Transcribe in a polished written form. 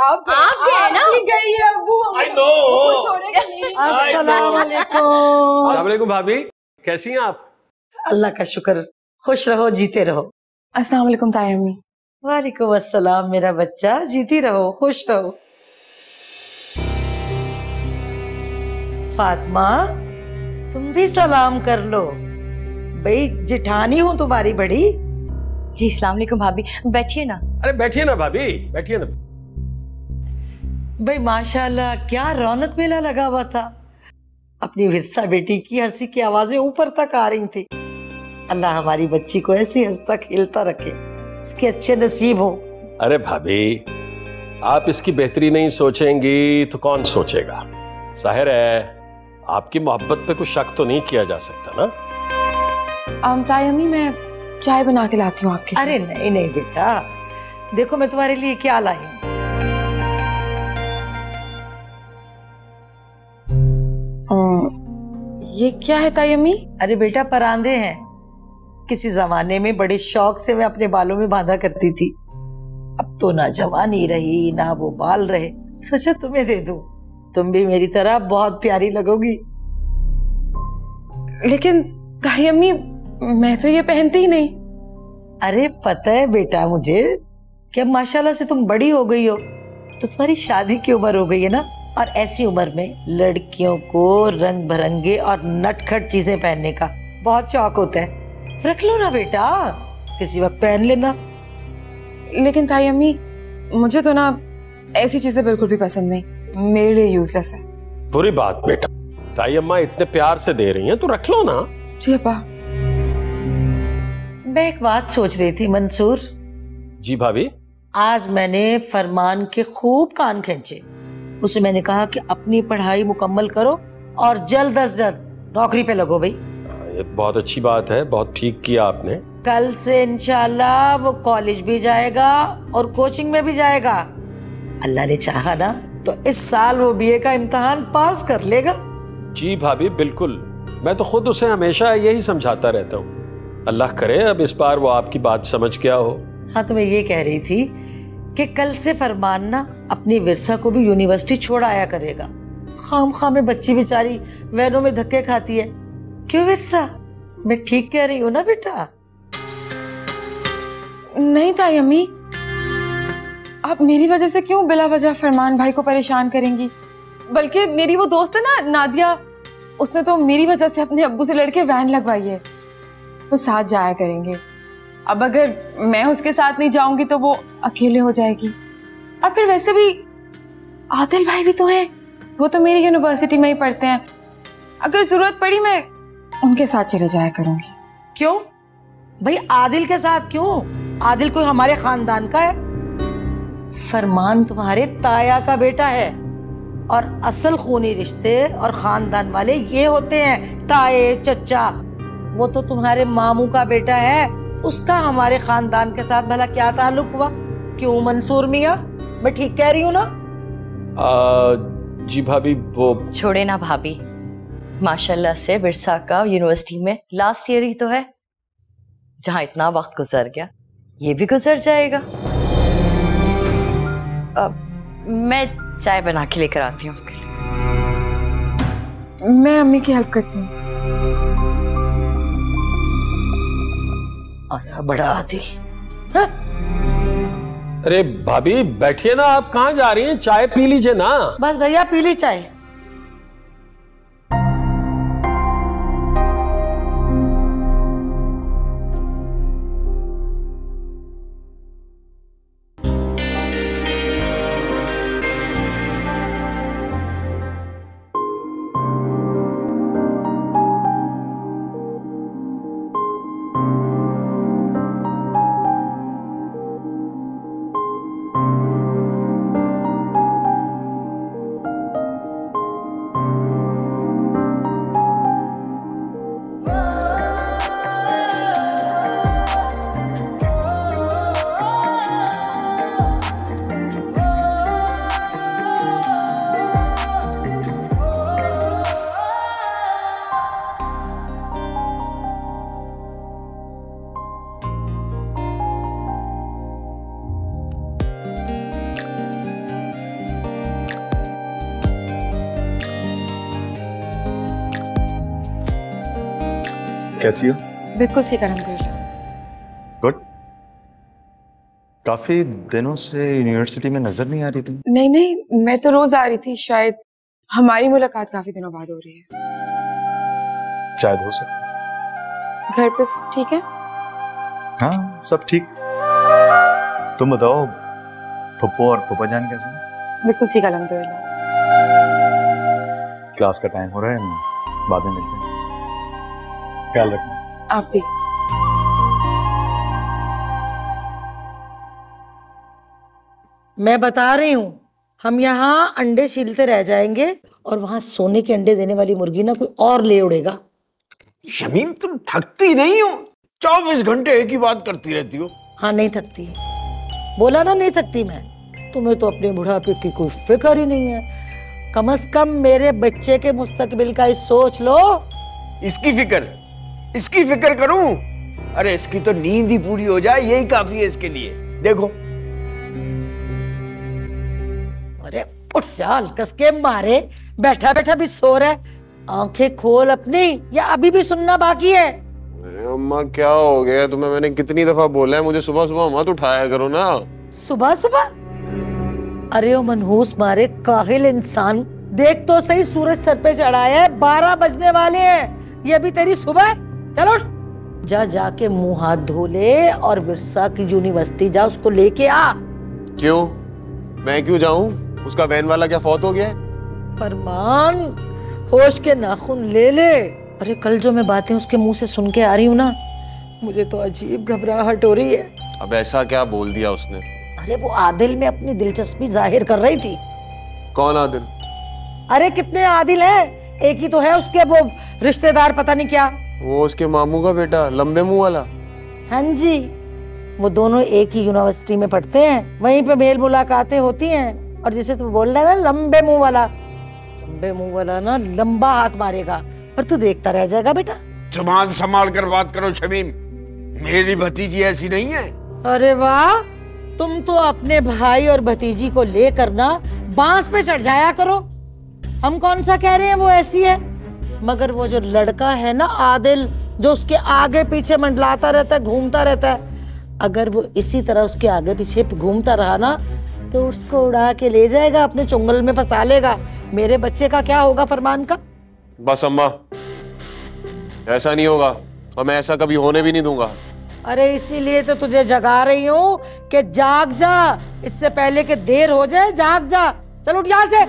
आप भी है ना? गई है अब्बू। I know। खुश हो रहे हैं। अस्सलाम वालेकुम। अस्सलाम वालेकुम भाभी, कैसी हैं आप? अल्लाह का शुक्र, खुश रहो जीते रहो। अस्सलाम वालेकुम ताई अम्मी। वालेकुम अस्सलाम मेरा बच्चा, जीती रहो खुश रहो। फातिमा तुम भी सलाम कर लो, भाई जिठानी हूँ तुम्हारी बड़ी। जी अस्सलाम वालेकुम भाभी, बैठिए ना। अरे बैठिए ना भाभी, बैठिए ना। भाई माशाल्लाह क्या रौनक मेला लगा हुआ था। अपनी विरसा बेटी की हंसी की आवाजें ऊपर तक आ रही थी। अल्लाह हमारी बच्ची को ऐसे हंसता खेलता रखे, इसके अच्छे नसीब हो। अरे भाभी, आप इसकी बेहतरी नहीं सोचेंगी तो कौन सोचेगा? जाहिर है आपकी मोहब्बत पे कुछ शक तो नहीं किया जा सकता ना। ताई अम्मी मैं चाय बना के लाती हूँ आपके। अरे नहीं नहीं बेटा, देखो मैं तुम्हारे लिए क्या लाई हूँ। ये क्या है ताई अम्मी? अरे बेटा परांदे हैं, किसी जमाने में बड़े शौक से मैं अपने बालों में बांधा करती थी। अब तो ना जवानी रही ना वो बाल रहे, सोचा तुम्हें दे दूं, तुम भी मेरी तरह बहुत प्यारी लगोगी। लेकिन ताई अम्मी मैं तो ये पहनती ही नहीं। अरे पता है बेटा मुझे कि अब माशाल्लाह से तुम बड़ी हो गई हो, तो तुम्हारी शादी की उम्र हो गई है ना, और ऐसी उम्र में लड़कियों को रंग बिरंगे और नटखट चीजें पहनने का बहुत शौक होता है। रख लो ना बेटा, किसी वक्त पहन लेना। लेकिन ताई अम्मी मुझे तो ना ऐसी चीजें बिल्कुल भी पसंद नहीं, मेरे लिए यूजलेस है। बुरी बात बेटा, ताई अम्मा इतने प्यार से दे रही हैं तो रख लो ना। जी अब्बा। मैं एक बात सोच रही थी मंसूर। जी भाभी। आज मैंने फरमान के खूब कान खींचे। उसे मैंने कहा कि अपनी पढ़ाई मुकम्मल करो और जल्द अज जल्द नौकरी पे लगो भाई। ये बहुत अच्छी बात है, बहुत ठीक किया आपने। कल से इंशाल्लाह वो कॉलेज भी जाएगा और कोचिंग में भी जाएगा। अल्लाह ने चाहा ना तो इस साल वो बीए का इम्तिहान पास कर लेगा। जी भाभी बिल्कुल, मैं तो खुद उसे हमेशा यही समझाता रहता हूँ। अल्लाह करे अब इस बार वो आपकी बात समझ गया हो। हाँ तो मैं ये कह रही थी कि कल से फरमान ना अपनी विरसा को भी यूनिवर्सिटी छोड़ आया करेगा। खाम में बच्ची बेचारी वैनों में धक्के खाती है। क्यों विरसा, मैं ठीक कह रही हूँ ना बेटा? नहीं ताई अम्मी, आप मेरी वजह से क्यों बिला वजह फरमान भाई को परेशान करेंगी? बल्कि मेरी वो दोस्त है ना नादिया, उसने तो मेरी वजह से अपने अब्बू से लड़के वैन लगवाई है, वो साथ जाया करेंगे। अब अगर मैं उसके साथ नहीं जाऊंगी तो वो अकेले हो जाएगी। और फिर वैसे भी आदिल भाई भी तो है, वो तो मेरी यूनिवर्सिटी में ही पढ़ते हैं। अगर जरूरत पड़ी मैं उनके साथ चले जाया करूंगी। क्यों भाई, आदिल के साथ क्यों? आदिल कोई हमारे खानदान का है? फरमान तुम्हारे ताया का बेटा है, और असल खूनी रिश्ते और खानदान वाले ये होते हैं ताए चचा। वो तो तुम्हारे मामू का बेटा है, उसका हमारे खानदान के साथ भला क्या ताल्लुक हुआ? क्यों मंसूर मियाँ, मैं ठीक कह रही हूँ ना? जी भाभी वो छोड़े ना भाभी, माशाल्लाह से विरसा का यूनिवर्सिटी में लास्ट ईयर ही तो है। जहाँ इतना वक्त गुजर गया ये भी गुजर जाएगा। मैं चाय बना के लेकर आती हूँ। मैं अम्मी की हेल्प करती हूँ। आया बड़ा आदिल। हाँ? अरे भाभी बैठिए ना, आप कहाँ जा रही हैं? चाय पी लीजिए ना। बस भैया पी ली चाय। कैसी हो? बिल्कुल ठीक अल्हम्दुलिल्लाह। गुड। काफी दिनों से यूनिवर्सिटी में नजर नहीं आ रही तुम। नहीं नहीं, मैं तो रोज आ रही थी, शायद हमारी मुलाकात काफी दिनों बाद हो रही है। शायद हो सकता। घर पे सब ठीक है? हाँ सब ठीक। तुम बताओ पप्पू और पप्पा जान कैसे हैं? बिल्कुल ठीक अल्हम्दुलिल्लाह। क्लास का टाइम हो रहा है, बाद में मिलते हैं। ख्याल रखना। आप भी। मैं बता रही हूँ, हम यहाँ अंडे छीलते रह जाएंगे और वहां सोने के अंडे देने वाली मुर्गी ना कोई और ले उड़ेगा। शमीम तुम थकती नहीं हो? 24 घंटे एक ही बात करती रहती हो। हाँ नहीं थकती, बोला ना नहीं थकती मैं। तुम्हें तो अपने बुढ़ापे की कोई फिक्र ही नहीं है। कम से कम मेरे बच्चे के मुस्तकबिल का ही सोच लो। इसकी फिक्र करूं? अरे इसकी तो नींद ही पूरी हो जाए यही काफी है इसके लिए। देखो अरे उठ चाल, कसके मारे, बैठा बैठा भी सो रहा है। आंखें खोल अपनी, या अभी भी सुनना बाकी है? अम्मा क्या हो गया तुम्हें? मैंने कितनी दफा बोला है मुझे सुबह सुबह मत उठाया करो ना। सुबह सुबह? अरे ओ मनहूस मारे काहिल इंसान, देख तो सही, सूरज सर पे चढ़ाया है, 12 बजने वाले हैं, ये भी तेरी सुबह? चलो जा जाके मुंह हाथ धो ले और विरसा की यूनिवर्सिटी जा, उसको लेके आ। क्यों? मैं क्यों जाऊं? उसका वैन वाला क्या फौत हो गया है? फरमान, होश के नाखून ले ले। अरे कल जो मैं बातें उसके मुंह से सुन के आ रही हूँ ना, मुझे तो अजीब घबराहट हो रही है। अब ऐसा क्या बोल दिया उसने? अरे वो आदिल में अपनी दिलचस्पी जाहिर कर रही थी। कौन आदिल? अरे कितने आदिल हैं, एक ही तो है उसके वो रिश्तेदार, पता नहीं क्या। वो उसके मामू का बेटा, लंबे मुंह वाला। हाँ जी, वो दोनों एक ही यूनिवर्सिटी में पढ़ते हैं, वहीं पे मेल मुलाकातें होती हैं। और जिसे तू बोल रहा है ना लंबे मुंह वाला, लंबे मुंह वाला ना लंबा हाथ मारेगा, पर तू देखता रह जाएगा बेटा। जुबान संभाल कर बात करो शमीम, मेरी भतीजी ऐसी नहीं है। अरे वाह, तुम तो अपने भाई और भतीजी को लेकर ना बांस पे चढ़ जाया करो। हम कौन सा कह रहे हैं वो ऐसी है, मगर वो जो लड़का है ना आदिल, जो उसके आगे पीछे मंडलाता रहता है, घूमता रहता है, अगर वो इसी तरह उसके आगे पीछे घूमता रहा ना तो उसको उड़ा के ले जाएगा, अपने चुंगल में फंसा लेगा। मेरे बच्चे का क्या होगा फरमान का? बस अम्मा, ऐसा नहीं होगा और मैं ऐसा कभी होने भी नहीं दूंगा। अरे इसीलिए तो तुझे जगा रही हूँ कि जाग जा, इससे पहले कि देर हो जाए, जाग जा। चल उठ यहाँ से।